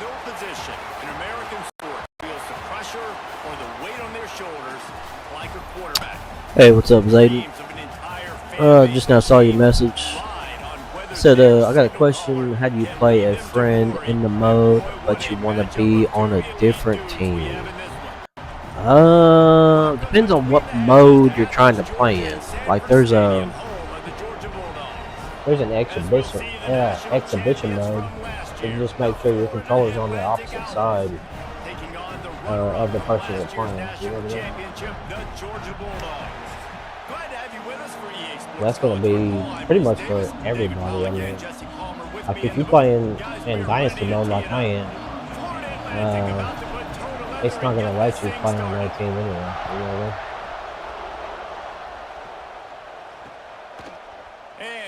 field position. In American sports, feels the pressure or the weight on their shoulders like a quarterback. Hey, what's up, Zayden? Just now saw your message. Said, I got a question. How do you play a friend in the mode, but you want to be on a different team? Depends on what mode you're trying to play in. Like, there's an exhibition mode. So you just make sure your controller's on the opposite side of the person you're playing. You know what I mean? That's going to be pretty much for everybody. I mean, like if you play in Dynasty mode like I am, it's not going to let you play on their team anyway. You know what I mean?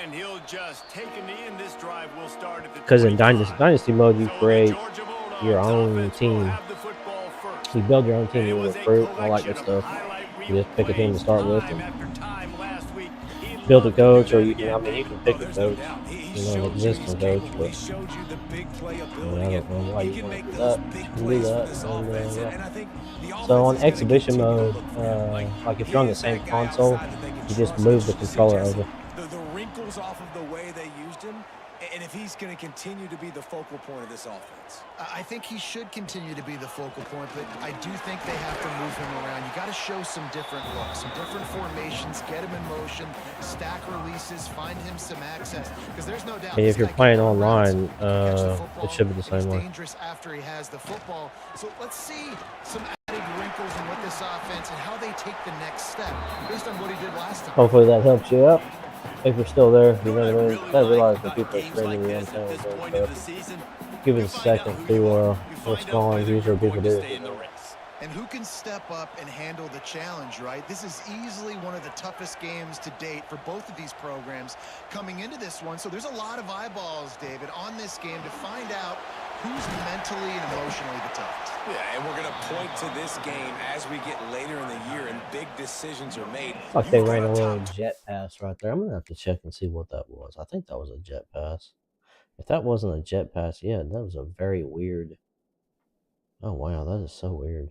And he'll just take a knee, and this drive will start at the because in Dynasty mode, you create your own team. You build your own team, you recruit, all that good stuff. You just pick a team to start with and build a coach, or you can pick a coach, an existing coach, but I don't know why you want to do that. You can do that. And, so on exhibition mode, like if you're on the same console, you just move the controller over. The wrinkles off of the way they used him, and if he's going to continue to be the focal point of this offense. I think he should continue to be the focal point, but I do think they have to move him around. You got to show some different looks, some different formations, get him in motion, stack releases, find him some access. Because there's no doubt. And if you're playing online, it should be the same way. Dangerous after he has the football. So let's see some added wrinkles in what this offense and how they take the next step based on what he did last time. Hopefully that helps you out. If you're still there, you know what I mean? I realize that people are screaming me on channels and stuff. Give it a second to respond. Usually people do. And who can step up and handle the challenge, right? This is easily one of the toughest games to date for both of these programs coming into this one. So there's a lot of eyeballs, David, on this game to find out who's mentally and emotionally the toughest. Yeah, and we're going to point to this game as we get later in the year and big decisions are made. Like they ran a little jet pass right there. I'm going to have to check and see what that was. I think that was a jet pass. If that wasn't a jet pass, yeah, that was a very weird. Oh, wow, that is so weird.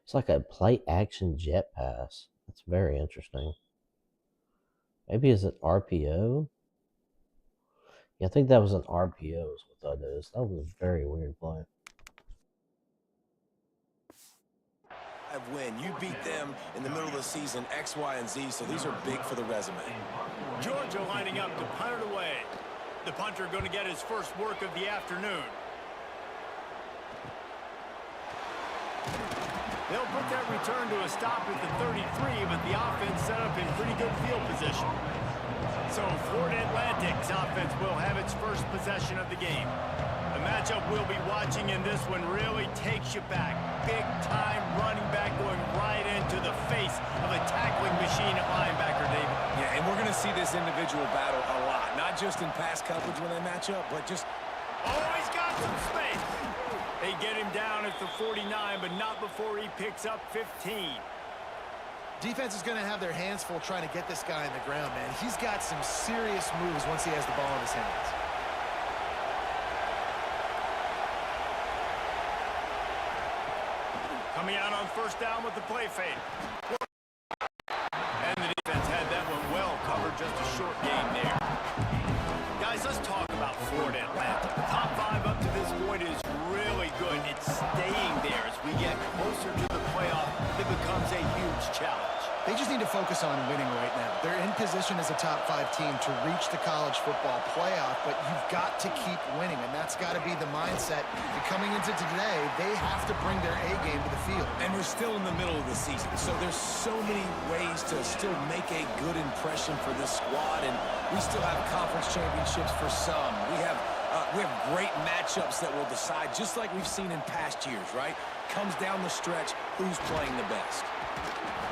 It's like a play action jet pass. That's very interesting. Maybe is it RPO? Yeah, I think that was an RPO is what that is. That was a very weird play. Win. You beat them in the middle of the season, X, Y, and Z, so these are big for the resume. Georgia lining up to punt it away. The punter going to get his first work of the afternoon. They'll put that return to a stop at the 33, but the offense set up in pretty good field position. So Florida Atlantic's offense will have its first possession of the game. The matchup we'll be watching in this one really takes you back. Big time running back going right into the face of a tackling machine at linebacker, David. Yeah, and we're going to see this individual battle a lot. Not just in pass coverage when they match up, but just... Oh, he's got some space. They get him down at the 49, but not before he picks up 15. Defense is going to have their hands full trying to get this guy on the ground, man. He's got some serious moves once he has the ball in his hands. Coming out on first down with the play fake. And the defense had that one well covered, just a short gain there. Guys, let's talk about Florida Atlantic. The top 5 up to this point is really good. It's staying there as we get closer to the playoff. It becomes a huge challenge. They just need to focus on winning right now. They're in position as a top 5 team to reach the college football playoff, but you've got to keep winning, and that's got to be the mindset. And coming into today, they have to bring their A game to the field. And we're still in the middle of the season, so there's so many ways to still make a good impression for this squad, and we still have conference championships for some. We have great matchups that will decide, just like we've seen in past years, right? Comes down the stretch, who's playing the best.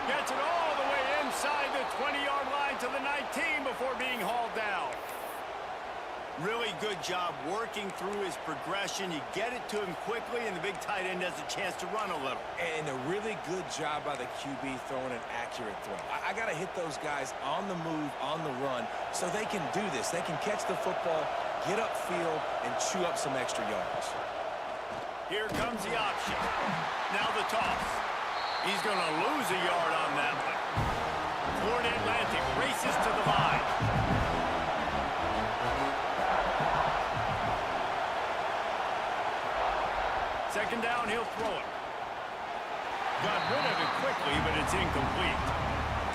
Gets it all the way inside the 20-yard line to the 19 before being hauled down. Really good job working through his progression. You get it to him quickly, and the big tight end has a chance to run a little. And a really good job by the QB throwing an accurate throw. I got to hit those guys on the move, on the run, so they can do this. They can catch the football, get upfield, and chew up some extra yards. Here comes the option. Now the toss. He's going to lose a yard on that one. Florida Atlantic races to the line. Second down, he'll throw it. Got rid of it quickly, but it's incomplete.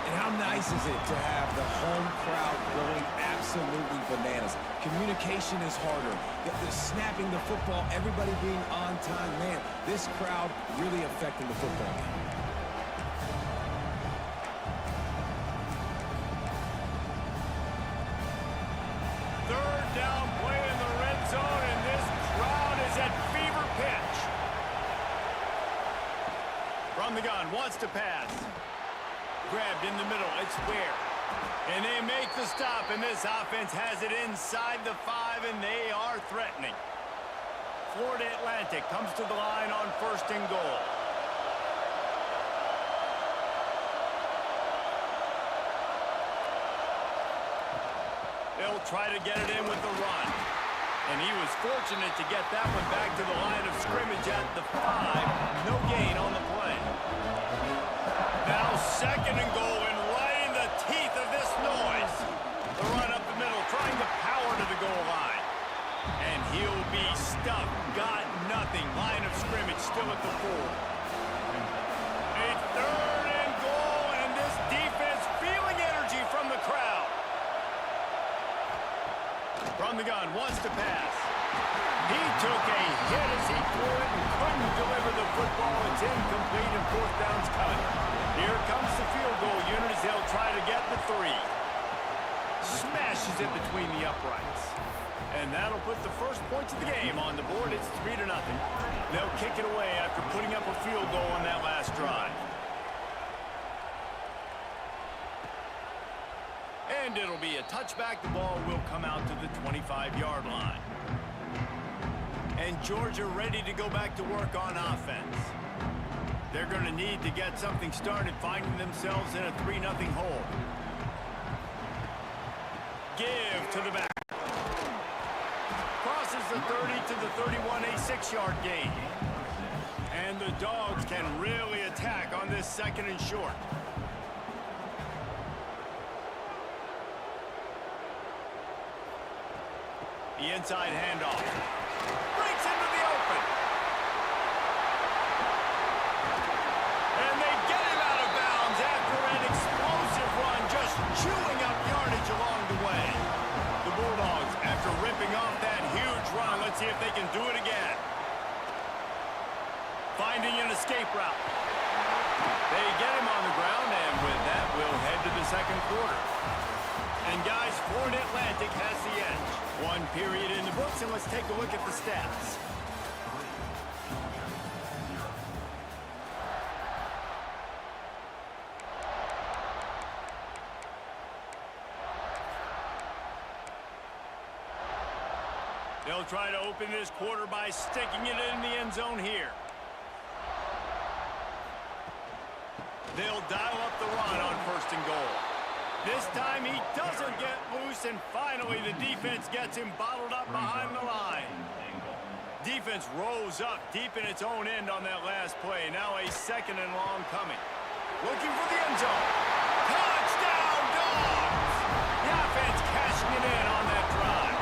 And how nice is it to have the home crowd going absolutely bananas? Communication is harder. The snapping the football, everybody being on time. Man, this crowd really affecting the football game. Third down play in the red zone, and this crowd is at fever pitch. From the gun, wants to pass. Grabbed in the middle, it's Ware. And they make the stop, and this offense has it inside the 5, and they are threatening. Florida Atlantic comes to the line on 1st and goal. They'll try to get it in with the run. And he was fortunate to get that one back to the line of scrimmage at the 5. No gain on the play. Now 2nd and goal, and right in the teeth of this noise. The run up the middle, trying to power to the goal line. And he'll be stuffed. Got nothing. Line of scrimmage still at the 4. A 3rd and goal, and this defense feeling energy from the crowd. From the gun, wants to pass. He took a hit as he threw it and couldn't deliver the football. It's incomplete, and 4th down's cut. Here comes the field goal unit as they'll try to get the 3. Smashes it between the uprights. And that'll put the first points of the game on the board. It's 3-0. They'll kick it away after putting up a field goal on that last drive. And it'll be a touchback. The ball will come out to the 25-yard line. And Georgia ready to go back to work on offense. They're going to need to get something started, finding themselves in a 3-0 hole. Give to the back. Crosses the 30 to the 31, a 6-yard gain. And the Dogs can really attack on this 2nd and short. The inside handoff. Breaks into the open. And they get him out of bounds after an explosive run, just chewing up yardage along the way. The Bulldogs, after ripping off that huge run, let's see if they can do it again. Finding an escape route. They get him on the ground, and with that, we'll head to the 2nd quarter. And guys, Florida Atlantic has the edge. 1 period in the books, and let's take a look at the stats. They'll try to open this quarter by sticking it in the end zone here. They'll dial up the run on 1st and goal. This time he doesn't get loose, and finally the defense gets him bottled up behind the line. Defense rose up deep in its own end on that last play. Now a 2nd and long coming. Looking for the end zone. Touchdown, Dogs! The offense cashing it in on that drive.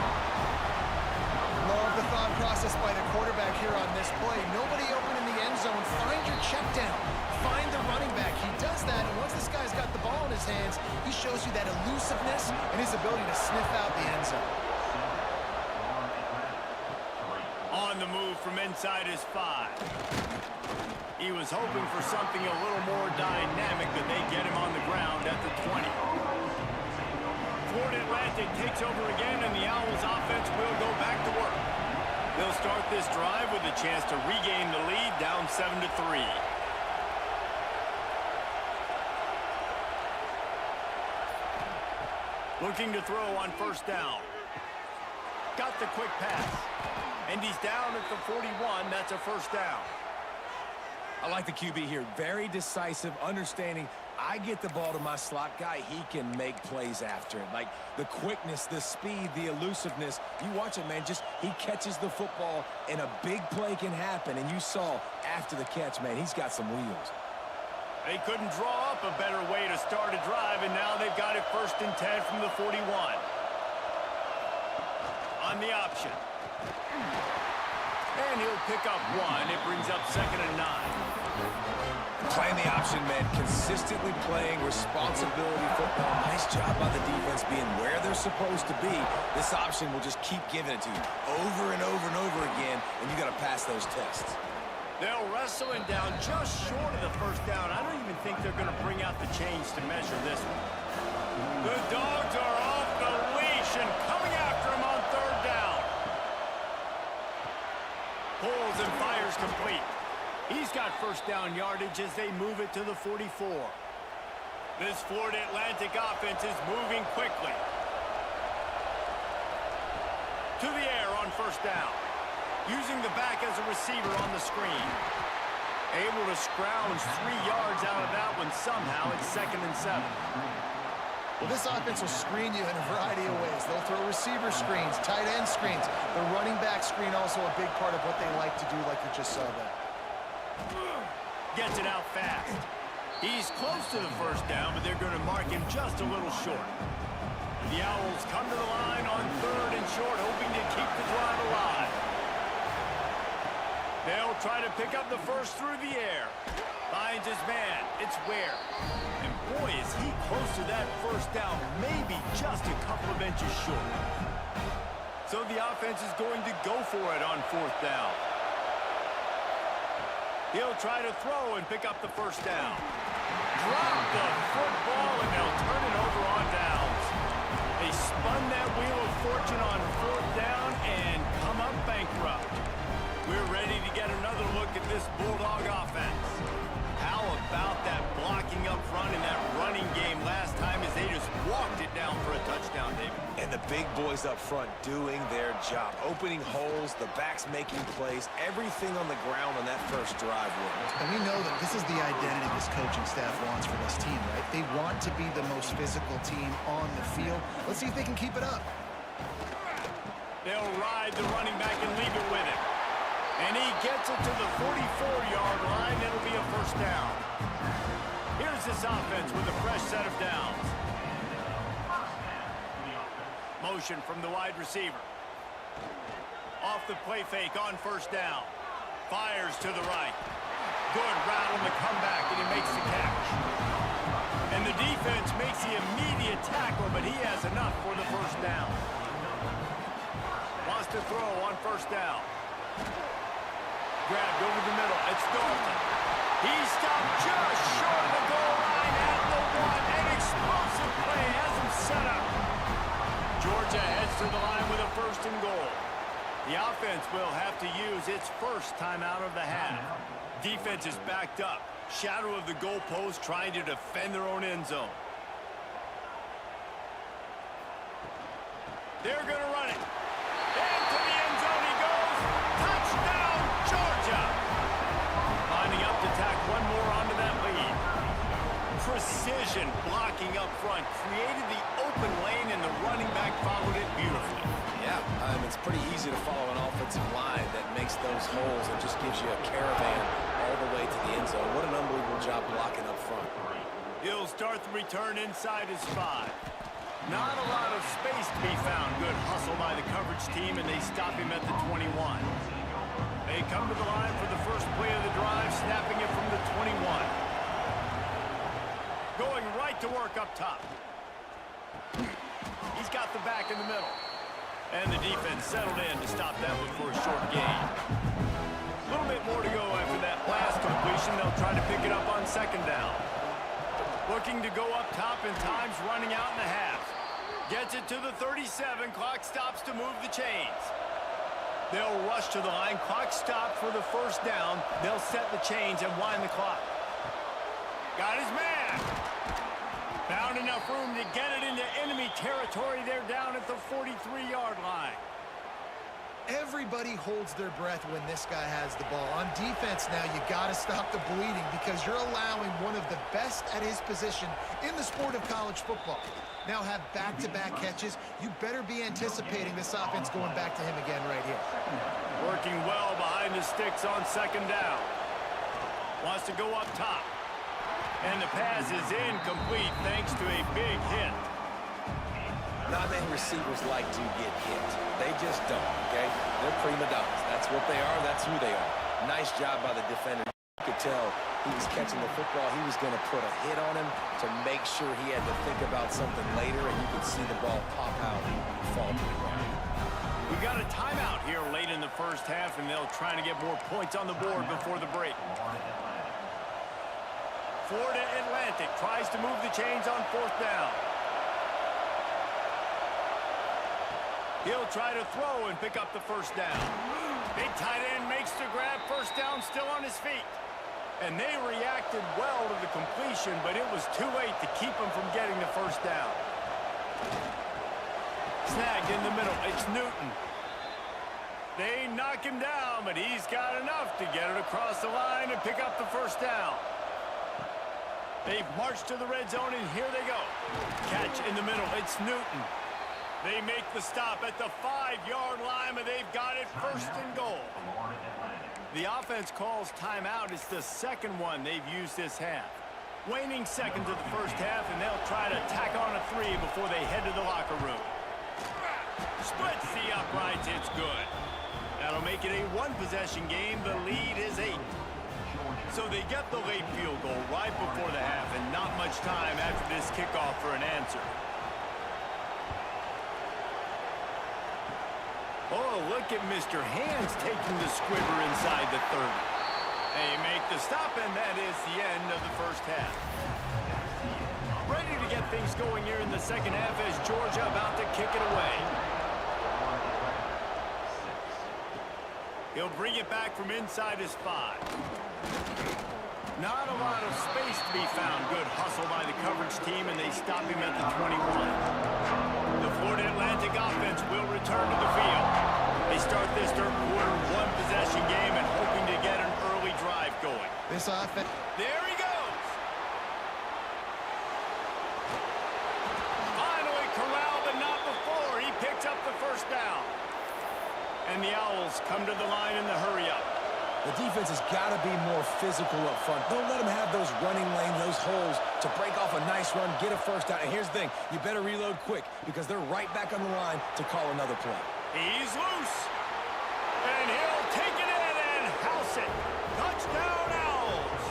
Love the thought process by the quarterback here on this play. Nobody open in the end zone. Find your check down. Find the running back. He does that, and once this guy's got the ball in his hands, he shows you that elusiveness and his ability to sniff out the end zone. On the move from inside his 5. He was hoping for something a little more dynamic, but they get him on the ground at the 20. Florida Atlantic takes over again, and the Owls offense will go back to work. They'll start this drive with a chance to regain the lead, down 7-3. Looking to throw on 1st down. Got the quick pass. And he's down at the 41. That's a first down. I like the QB here. Very decisive, understanding I get the ball to my slot guy. He can make plays after it. Like the quickness, the speed, the elusiveness. You watch it, man. Just he catches the football and a big play can happen. And you saw after the catch, man, he's got some wheels. They couldn't draw up a better way to start a drive, and now they've got it 1st and 10 from the 41. On the option. And he'll pick up 1. It brings up 2nd and 9. Playing the option, man. Consistently playing responsibility football. Nice job by the defense being where they're supposed to be. This option will just keep giving it to you over and over and over again, and you got to pass those tests. They'll wrestle him down just short of the first down. I don't even think they're going to bring out the chains to measure this one. The Dogs are off the leash and coming after him on 3rd down. Pulls and fires complete. He's got first down yardage as they move it to the 44. This Florida Atlantic offense is moving quickly. To the air on 1st down. Using the back as a receiver on the screen. Able to scrounge 3 yards out of that one somehow. It's 2nd and 7. Well, this offense will screen you in a variety of ways. They'll throw receiver screens, tight end screens. The running back screen also a big part of what they like to do, like you just saw there. Gets it out fast. He's close to the first down, but they're going to mark him just a little short. The Owls come to the line on 3rd and short, hoping to keep the drive alive. They'll try to pick up the first through the air. Finds his man. It's Ware. And boy, is he close to that first down, maybe just a couple of inches short. So the offense is going to go for it on 4th down. He'll try to throw and pick up the first down. Drop the football, and they'll turn it over on downs. They spun that wheel of fortune on 4th down and come up bankrupt. We're ready to get another look at this Bulldog offense. How about that blocking up front in that running game last time as they just walked it down for a touchdown, David? And the big boys up front doing their job. Opening holes, the backs making plays, everything on the ground on that first drive worked. And we know that this is the identity this coaching staff wants for this team, right? They want to be the most physical team on the field. Let's see if they can keep it up. They'll ride the running back and leave it with him. And he gets it to the 44-yard line. It'll be a first down. Here's this offense with a fresh set of downs. Motion from the wide receiver. Off the play fake on 1st down. Fires to the right. Good route on the comeback, and he makes the catch. And the defense makes the immediate tackle, but he has enough for the first down. Wants to throw on 1st down. Grabbed over the middle. It's Nothin. He stopped just short of the goal line at the 1. An explosive play has him set up. Georgia heads to the line with a 1st and goal. The offense will have to use its first timeout of the half. Defense is backed up. Shadow of the goalpost trying to defend their own end zone. They're going to run it. Into the end zone he goes. Touchdown, Georgia. Lining up to tack one more onto that lead. Precision blocking up front. Created the open lane, and the running back followed it beautifully. Yeah, it's pretty easy to follow an offensive line that makes those holes and just gives you a caravan all the way to the end zone. What an unbelievable job blocking up front. He'll start the return inside his 5. Not a lot of space to be found. Good hustle by the coverage team, and they stop him at the 21. They come to the line for the first play of the drive, snapping it from the 21. Going right to work up top. He's got the back in the middle. And the defense settled in to stop that one for a short gain. A little bit more to go after that last completion. They'll try to pick it up on 2nd down. Looking to go up top, and time's running out in the half. Gets it to the 37. Clock stops to move the chains. They'll rush to the line. Clock stopped for the 1st down. They'll set the chains and wind the clock. Got his man. Found enough room to get it into enemy territory. They're down at the 43-yard line. Everybody holds their breath when this guy has the ball. On defense now, you got to stop the bleeding because you're allowing one of the best at his position in the sport of college football. Now have back-to-back catches. You better be anticipating this offense going back to him again right here. Working well behind the sticks on second down. Wants to go up top. And the pass is incomplete thanks to a big hit. Not many receivers like to get hit. They just don't, okay? They're prima donnas. That's what they are. That's who they are. Nice job by the defender. You could tell he was catching the football. He was going to put a hit on him to make sure he had to think about something later, and you could see the ball pop out and fall to the ground. We got a timeout here late in the first half, and they'll try to get more points on the board before the break. Florida Atlantic tries to move the chains on fourth down. He'll try to throw and pick up the first down. Big tight end makes the grab, first down, still on his feet. And they reacted well to the completion, but it was too late to keep him from getting the first down. Snagged in the middle, it's Nothin. They knock him down, but he's got enough to get it across the line and pick up the first down. They've marched to the red zone, and here they go. Catch in the middle, it's Nothin. They make the stop at the 5-yard line, but they've got it first and goal. The offense calls timeout. It's the second one they've used this half. Waning seconds of the first half, and they'll try to tack on a 3 before they head to the locker room. Splits the uprights, it's good. That'll make it a one-possession game. The lead is 8. So they get the late field goal right before the half, and not much time after this kickoff for an answer. Oh, look at Mr. Hands taking the squibber inside the 30. They make the stop, and that is the end of the first half. Ready to get things going here in the second half as Georgia about to kick it away. He'll bring it back from inside his 5. Not a lot of space to be found. Good hustle by the coverage team, and they stop him at the 21. The Florida Atlantic offense will return to the field. They start this third quarter one-possession game and hoping to get an early drive going. This offense. There he goes. Finally corralled, but not before. He picks up the first down. And the Owls come to the line in the hurry-up. The defense has got to be more physical up front. Don't let them have those running lanes, those holes to break off a nice run, get a first down. And here's the thing, you better reload quick because they're right back on the line to call another play. He's loose. And he'll take it in and house it. Touchdown, Owls.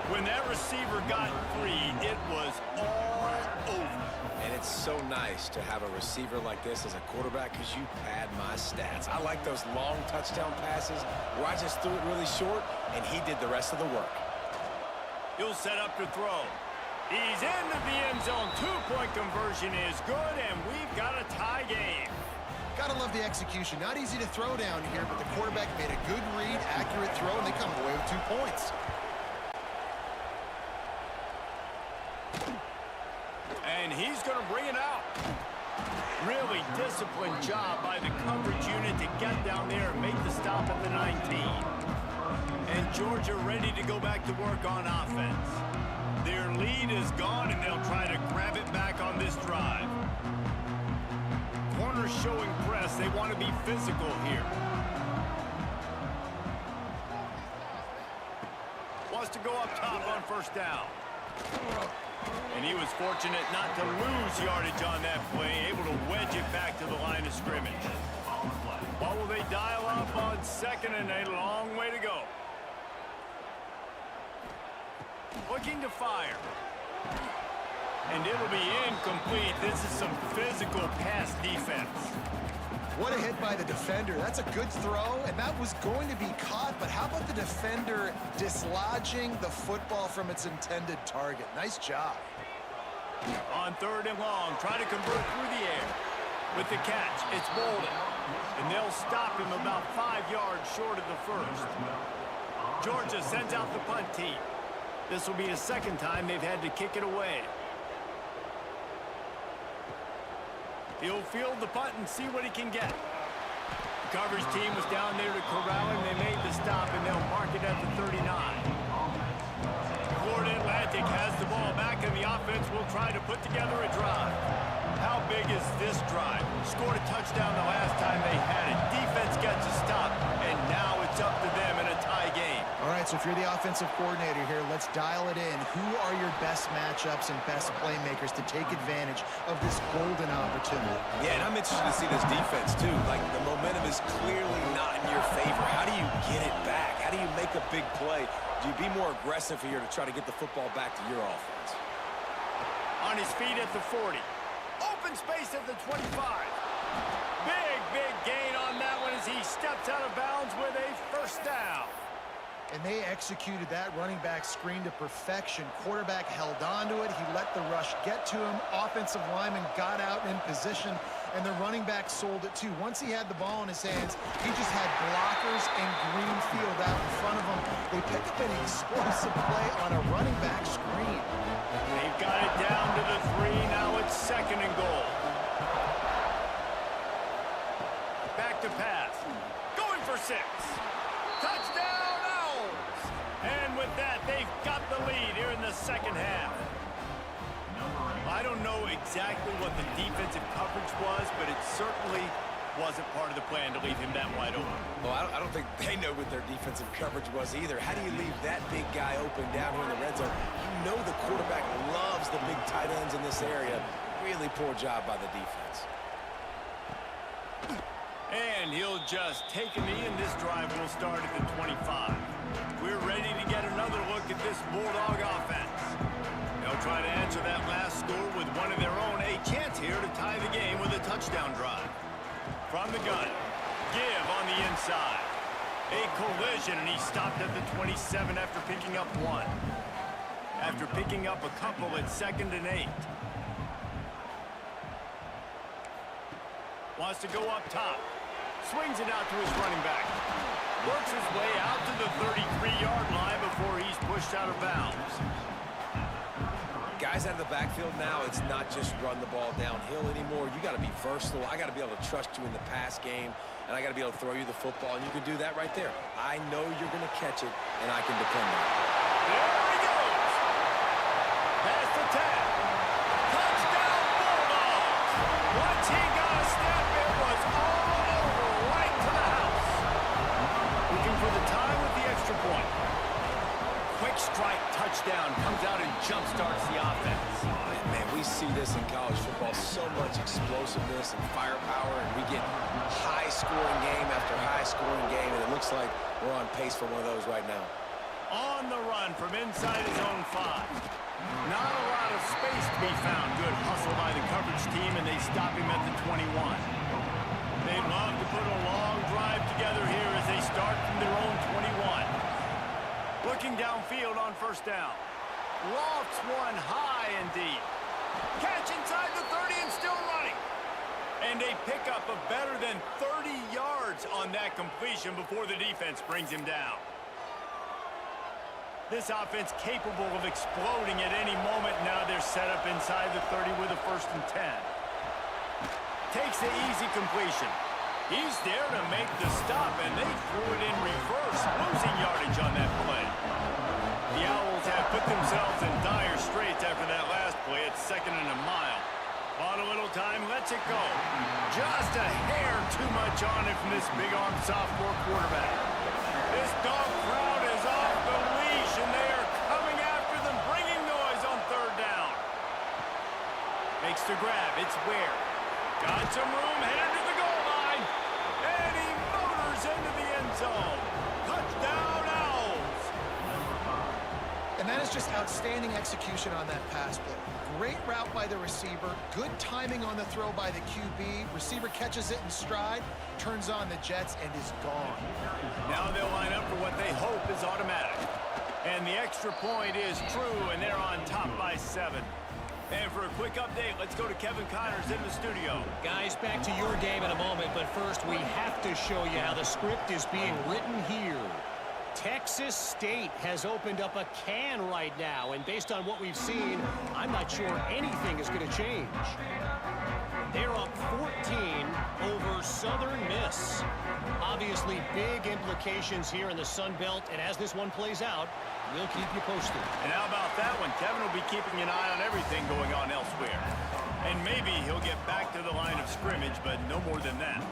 When that receiver got free, it was all over. And it's so nice to have a receiver like this as a quarterback because you pad my stats. I like those long touchdown passes where I just threw it really short and he did the rest of the work. He'll set up to throw. He's into the end zone. 2-point conversion is good, and we've got a tie game. Gotta love the execution. Not easy to throw down here, but the quarterback made a good read, accurate throw, and they come away with 2 points. And he's going to bring it out. Really disciplined job by the coverage unit to get down there and make the stop at the 19. And Georgia ready to go back to work on offense. Their lead is gone, and they'll try to grab it back on this drive. Corners showing press. They want to be physical here. Wants to go up top on first down. And he was fortunate not to lose yardage on that play, able to wedge it back to the line of scrimmage. What will they dial up on second, and a long way to go? Looking to fire. And it'll be incomplete. This is some physical pass defense. What a hit by the defender. That's a good throw, and that was going to be caught, but how about the defender dislodging the football from its intended target? Nice job. On third and long, try to convert through the air. With the catch, it's Bolden. And they'll stop him about 5 yards short of the first. Georgia sends out the punt team. This will be the second time they've had to kick it away. He'll field the punt and see what he can get. coverage team was down there to corral him. They made the stop, and they'll mark it at the 39. Florida Atlantic has the ball back, and the offense will try to put together a drive. How big is this drive? Scored a touchdown the last time they had it. Defense gets a stop, and now it's up to them in a tie game. All right, so if you're the offensive coordinator here, let's dial it in. Who are your best matchups and best playmakers to take advantage of this golden opportunity? Yeah, and I'm interested to see this defense, too. Like, the momentum is clearly not in your favor. How do you get it back? How do you make a big play? Do you be more aggressive here to try to get the football back to your offense? On his feet at the 40. Open space at the 25. Big gain on that one as he steps out of bounds with a first down. And they executed that running back screen to perfection. Quarterback held on to it. He let the rush get to him. Offensive lineman got out in position, and the running back sold it too. Once he had the ball in his hands, he just had blockers and green field out in front of him. They picked up an explosive play on a running back screen. They've got it down to the 3. Now it's 2nd and goal. Back to pass. Going for 6. Touchdown, Owls! And with that, they've got the lead here in the second half. I don't know exactly what the defensive coverage was, but it certainly wasn't part of the plan to leave him that wide open. Well, I don't think they know what their defensive coverage was either. How do you leave that big guy open down here in the red zone? You know the quarterback loves the big tight ends in this area. Really poor job by the defense. And he'll just take a knee, and this drive will start at the 25. We're ready to get another look at this Bulldog offense. They'll try to answer that last score with one of their own. A chance here to tie the game with a touchdown drive. From the gun, give on the inside. A collision, and he stopped at the 27 after picking up 1. After picking up a couple at 2nd and 8. Wants to go up top. Swings it out to his running back. Works his way out to the 33-yard line before he's pushed out of bounds. Guys out of the backfield now, it's not just run the ball downhill anymore. You got to be versatile. I got to be able to trust you in the pass game, and I got to be able to throw you the football, and you can do that right there. I know you're going to catch it, and I can depend on it. There he goes. Past the 10. Touchdown, Bulldogs. Once he got a step, it was all over, right to the house. Looking for the tie with the extra point. Quick strike touchdown comes out and jump-starts the offense. Man, we see this in college football, so much explosiveness and firepower, and we get high-scoring game after high-scoring game, and it looks like we're on pace for one of those right now. On the run from inside his own 5. Not a lot of space to be found. Good hustle by the coverage team, and they stop him at the 21. They'd love to put a long drive together here as they start from their own 21. Looking downfield on first down. Lofts one high and deep. Catch inside the 30 and still running. And they pick up a better than 30 yards on that completion before the defense brings him down. This offense capable of exploding at any moment. Now they're set up inside the 30 with a 1st and 10. Takes the easy completion. He's there to make the stop, and they threw it in reverse, losing yardage on that play. The Owls have put themselves in dire straits after that last play at 2nd and a mile. On a little time, lets it go. Just a hair too much on it from this big-armed sophomore quarterback. This dog crowd is off the leash, and they are coming after them, bringing noise on 3rd down. Makes the grab. It's Ware. Got some room, headed to the goal line. And he motors into the end zone. Touchdown, Owls. And that is just outstanding execution on that pass play. Great route by the receiver. Good timing on the throw by the QB. Receiver catches it in stride, turns on the jets, and is gone. Now they'll line up for what they hope is automatic. And the extra point is true, and they're on top by 7. And for a quick update, let's go to Kevin Connors in the studio. Guys, back to your game in a moment, but first we have to show you how the script is being written here. Texas State has opened up a can right now, and based on what we've seen, I'm not sure anything is going to change. They're up 14 over Southern Miss. Obviously, big implications here in the Sun Belt, and as this one plays out, we'll keep you posted. And how about that one? Kevin will be keeping an eye on everything going on elsewhere. And maybe he'll get back to the line of scrimmage, but no more than that.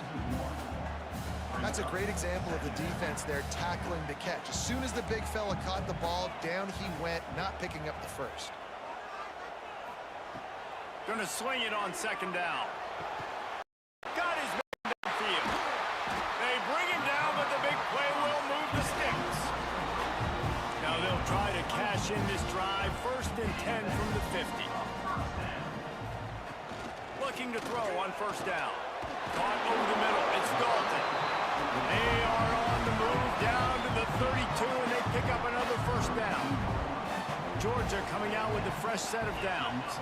That's a great example of the defense there tackling the catch. As soon as the big fella caught the ball, down he went, not picking up the first. Gonna swing it on second down. Got his man downfield. They bring him down, but the big play will move the sticks. Now they'll try to cash in this drive. 1st and 10 from the 50. Looking to throw on 1st down. Caught over the middle. It's Dalton. They are on the move down to the 32, and they pick up another 1st down. Georgia coming out with a fresh set of downs.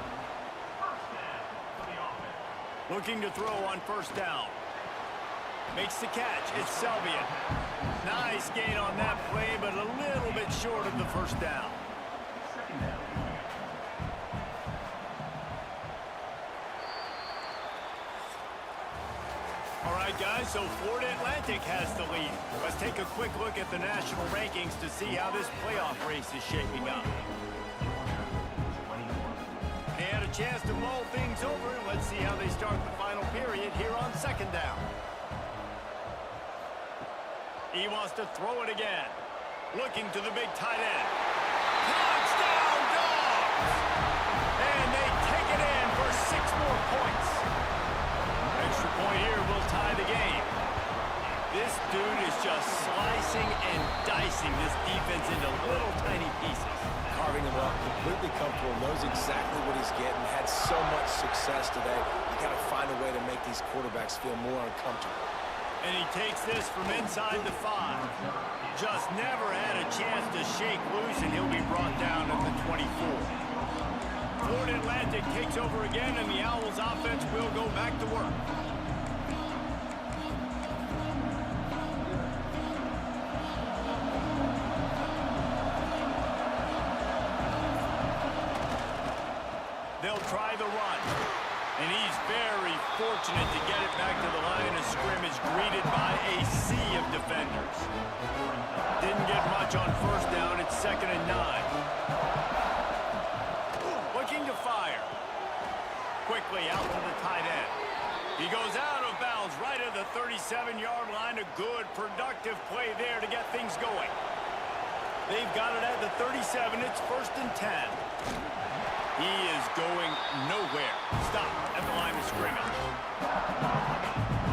Looking to throw on 1st down. Makes the catch. It's Selvian. Nice gain on that play, but a little bit short of the 1st down. All right, guys, so Florida Atlantic has the lead. Let's take a quick look at the national rankings to see how this playoff race is shaping up. They had a chance to mull things over. Let's see how they start the final period here on 2nd down. He wants to throw it again. Looking to the big tight end. Touchdown, Dogs! And they take it in for 6 more points. Extra point here will tie the game. This dude is just slicing and dicing this defense into little tiny pieces. Carving him up, completely comfortable, knows exactly what he's getting, had so much success today. You got to find a way to make these quarterbacks feel more uncomfortable. And he takes this from inside the 5. Just never had a chance to shake loose, and he'll be brought down at the 24. Florida Atlantic takes over again, and the Owls offense will go back to work. They'll try the run. And he's very fortunate to get it back to the line of scrimmage, greeted by a sea of defenders. Didn't get much on 1st down. It's 2nd and 9. Looking to fire. Quickly out to the tight end. He goes out of bounds right at the 37-yard line. A good, productive play there to get things going. They've got it at the 37. It's 1st and 10. He is going nowhere. Stop at the line of scrimmage.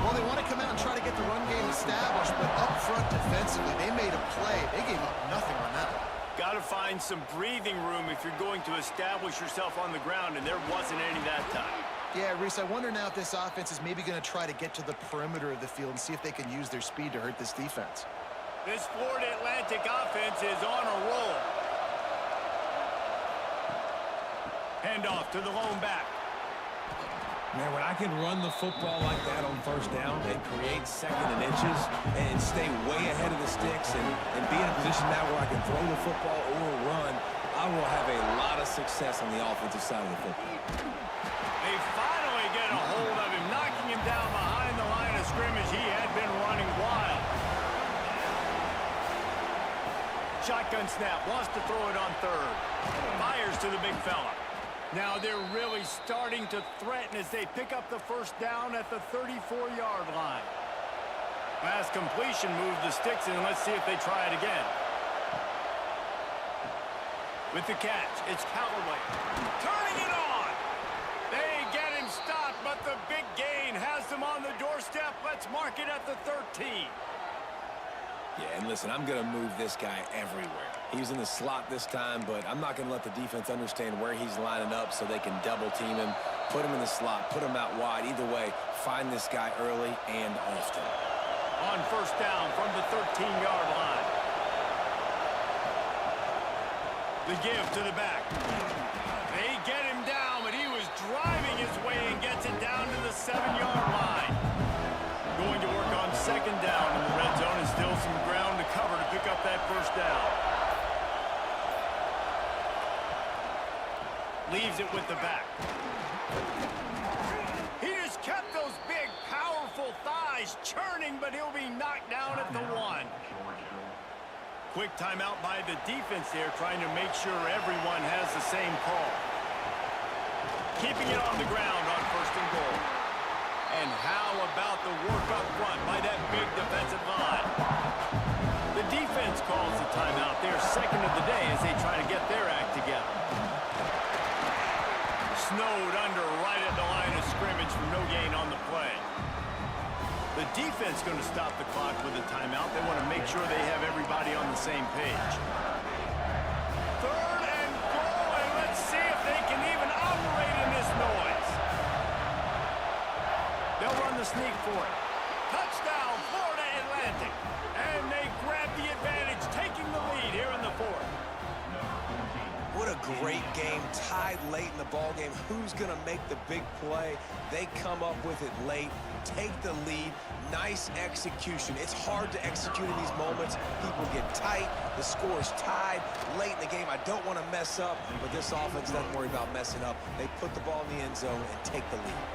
Well, they want to come out and try to get the run game established, but up front defensively, they made a play. They gave up nothing on that one. Got to find some breathing room if you're going to establish yourself on the ground, and there wasn't any that time. Yeah, Reese, I wonder now if this offense is maybe going to try to get to the perimeter of the field and see if they can use their speed to hurt this defense. This Florida Atlantic offense is on a roll. Handoff to the lone back. Man, when I can run the football like that on 1st down and create 2nd and inches and stay way ahead of the sticks and be in a position now where I can throw the football or run, I will have a lot of success on the offensive side of the football. They finally get a hold of him, knocking him down behind the line of scrimmage. He had been running wild. Shotgun snap, wants to throw it on 3rd. Fires to the big fella. Now they're really starting to threaten as they pick up the 1st down at the 34-yard line. Pass completion moved the sticks, and let's see if they try it again. With the catch, it's Callaway. Turning it on! They get him stopped, but the big gain has them on the doorstep. Let's mark it at the 13. Yeah, and listen, I'm going to move this guy everywhere. He's in the slot this time, but I'm not going to let the defense understand where he's lining up so they can double team him, put him in the slot, put him out wide. Either way, find this guy early and often. On 1st down from the 13-yard line. The give to the back. They get him down, but he was driving his way and gets it down to the 7-yard line. Going to work on 2nd down in the red zone, and still some ground to cover to pick up that 1st leaves it with the back. He just kept those big, powerful thighs churning, but he'll be knocked down at the 1. Quick timeout by the defense there, trying to make sure everyone has the same call. Keeping it on the ground on 1st and goal. And how about the work up front by that big defensive line? The defense calls the timeout. They're second of the day as they try to get their act together. Snowed under right at the line of scrimmage for no gain on the play. The defense going to stop the clock with a timeout. They want to make sure they have everybody on the same page. 3rd and goal, and let's see if they can even operate in this noise. They'll run the sneak for it. Touchdown, Florida Atlantic. And they grab the advantage, taking the lead here in the 4th. What a great game, tied late in the ball game. Who's going to make the big play? They come up with it late, take the lead. Nice execution. It's hard to execute in these moments. People get tight. The score is tied late in the game. I don't want to mess up, but this offense doesn't worry about messing up. They put the ball in the end zone and take the lead.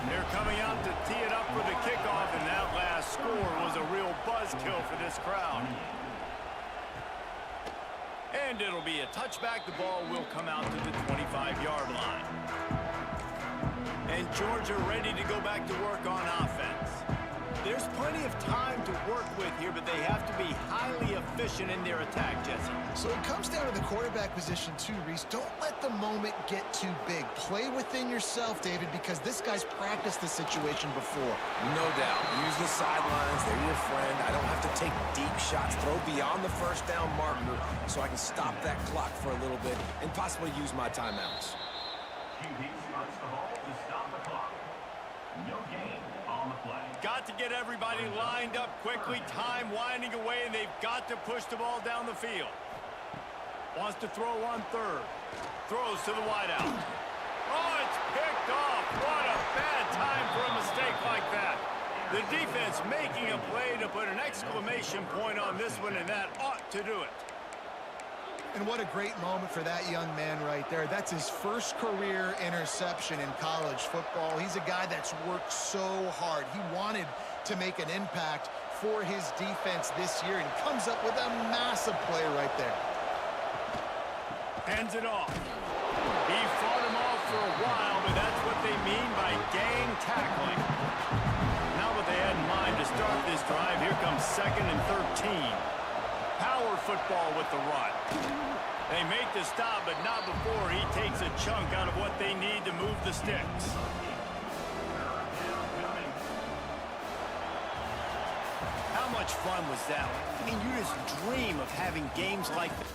They're coming out to tee it up for the kickoff, and that last score was a real buzzkill for this crowd. And it'll be a touchback. The ball will come out to the 25-yard line. And Georgia ready to go back to work on offense. There's plenty of time to work with here, but they have to be highly efficient in their attack, Jesse. So it comes down to the quarterback position too, Reese. Don't let the moment get too big. Play within yourself, David, because this guy's practiced the situation before. No doubt. Use the sidelines. They're your friend. I don't have to take deep shots. Throw beyond the 1st down marker so I can stop that clock for a little bit and possibly use my timeouts. QB starts the ball to stop the clock. No gain on the play. Got to get everybody lined up quickly. Time winding away, and they've got to push the ball down the field. Wants to throw on 3rd. Throws to the wideout. Oh, it's picked off. What a bad time for a mistake like that. The defense making a play to put an exclamation point on this one, and that ought to do it. And what a great moment for that young man right there. That's his first career interception in college football. He's a guy that's worked so hard. He wanted to make an impact for his defense this year and comes up with a massive play right there. Hands it off. He fought him off for a while, but that's what they mean by gang tackling. Now what they had in mind to start this drive, here comes 2nd and 13. Power football with the run. They make the stop, but not before he takes a chunk out of what they need to move the sticks. How much fun was that? I mean, you just dream of having games like that.